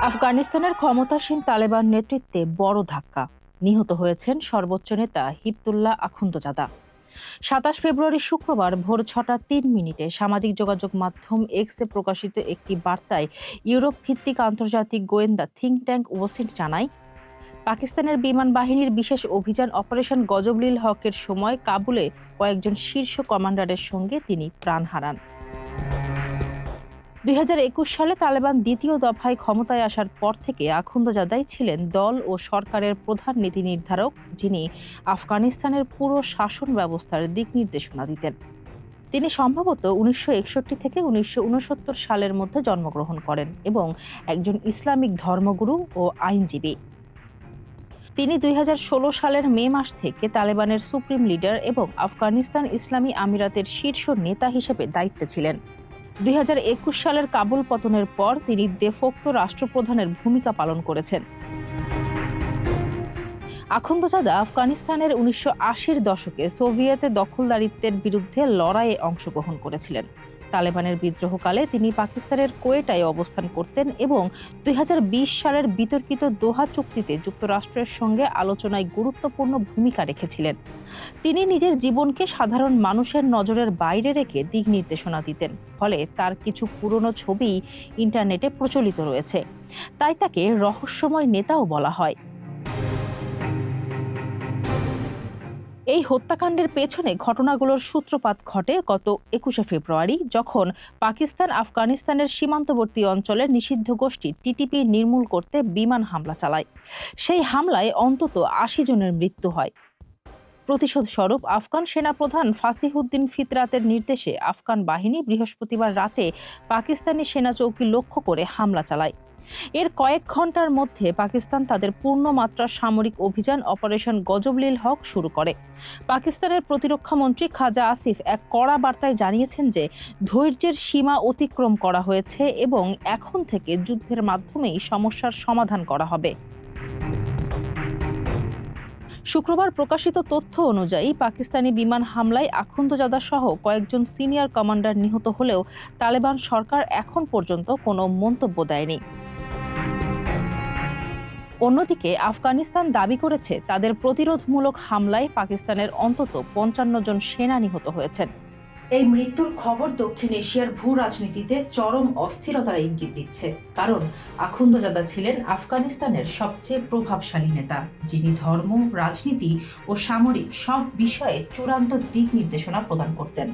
আফগানিস্তানের ক্ষমতাসীন তালেবান নেতৃত্বে বড় ধাক্কা। নিহত হয়েছেন সর্বোচ্চ নেতা হিবতুল্লাহ আখুন্দজাদা। ২৭ ফেব্রুয়ারি শুক্রবার ভোর ৬টা ৩ মিনিটে সামাজিক যোগাযোগ মাধ্যম এক্সে প্রকাশিত একটি বার্তায় ইউরোপ ভিত্তিক আন্তর্জাতিক গোয়েন্দা থিঙ্ক ট্যাঙ্ক ওয়াসিন্ট জানায়, পাকিস্তানের বিমান বাহিনীর বিশেষ অভিযান অপারেশন গজবলিল হকের সময় কাবুলে কয়েকজন শীর্ষ কমান্ডারের সঙ্গে তিনি প্রাণ হারান। ২০২১ সালে তালেবান দ্বিতীয় দফায় ক্ষমতায় আসার পর থেকে আখুন্দজাদাই ছিলেন দল ও সরকারের প্রধান নীতি নির্ধারক, যিনি আফগানিস্তানের পুরো শাসন ব্যবস্থার দিক নির্দেশনা দিতেন। তিনি সম্ভবত ১৯৬১ থেকে ১৯৬৯ সালের মধ্যে জন্মগ্রহণ করেন এবং একজন ইসলামিক ধর্মগুরু ও আইনজীবী। তিনি ২০১৬ সালের মে মাস থেকে তালেবানের সুপ্রিম লিডার এবং আফগানিস্তান ইসলামী আমিরাতের শীর্ষ নেতা হিসেবে দায়িত্বে ছিলেন। ২০২১ সালের কাবুল পতনের পর তিনি দেফক্তো রাষ্ট্রপ্রধানের ভূমিকা পালন করেছেন। আখুন্দজাদা আফগানিস্তানের ১৯৮০-র দশকে সোভিয়েত দখলদারিত্বের বিরুদ্ধে লড়াইয়ে অংশগ্রহণ করেছিলেন। তালেবানের বিদ্রোহকালে তিনি পাকিস্তানের কোয়েটায় অবস্থান করতেন এবং ২০২০ সালের বিতর্কিত দোহা চুক্তিতে যুক্তরাষ্ট্রের সঙ্গে আলোচনায় গুরুত্বপূর্ণ ভূমিকা রেখেছিলেন। তিনি নিজের জীবনকে সাধারণ মানুষের নজরের বাইরে রেখে দিক নির্দেশনা দিতেন, ফলে তার কিছু পুরনো ছবি ইন্টারনেটে প্রচলিত রয়েছে। তাই তাকে রহস্যময় নেতাও বলা হয়। এই হত্যাকাণ্ডের পেছনে ঘটনাগুলোর সূত্রপাত ঘটে গত ২১শে ফেব্রুয়ারি, যখন পাকিস্তান আফগানিস্তানের সীমান্তবর্তী অঞ্চলের নিষিদ্ধ গোষ্ঠী টিটিপি নির্মূল করতে বিমান হামলা চালায়। সেই হামলায় অন্তত ৮০ জনের মৃত্যু হয়। প্রতিশোধ স্বরূপ আফগান সেনাপ্রধান ফাসিহুদ্দিন ফিতরাতের নির্দেশে আফগান বাহিনী বৃহস্পতিবার রাতে পাকিস্তানি সেনা চৌকি লক্ষ্য করে হামলা চালায়। এর কয়েক ঘন্টার মধ্যে পাকিস্তান তাদের পূর্ণমাত্রা সামরিক অভিযান অপারেশন গজবলিল হক শুরু করে। পাকিস্তানের প্রতিরক্ষা মন্ত্রী খাজা আসিফ এক কড়া বার্তায় জানিয়েছেন যে ধৈর্যের সীমা অতিক্রম করা হয়েছে এবং এখন থেকে যুদ্ধের মাধ্যমেই সমস্যার সমাধান করা হবে। শুক্রবার প্রকাশিত তথ্য অনুযায়ী পাকিস্তানি বিমান হামলায় আখুন্দজাদা সহ কয়েকজন সিনিয়র কমান্ডার নিহত হলেও তালেবান সরকার এখন পর্যন্ত কোনো মন্তব্য দেয়নি। অন্যদিকে আফগানিস্তান দাবি করেছে তাদের প্রতিরোধমূলক হামলায় পাকিস্তানের অন্তত ৫৫ জন সেনা নিহত হয়েছেন। এই মৃত্যুর খবর দক্ষিণ এশিয়ার ভূ রাজনীতিতে চরম অস্থিরতার ইঙ্গিত দিচ্ছে, কারণ আখুন্দজাদা ছিলেন আফগানিস্তানের সবচেয়ে প্রভাবশালী নেতা, যিনি ধর্ম, রাজনীতি ও সামরিক সব বিষয়ে চূড়ান্ত দিক নির্দেশনা প্রদান করতেন।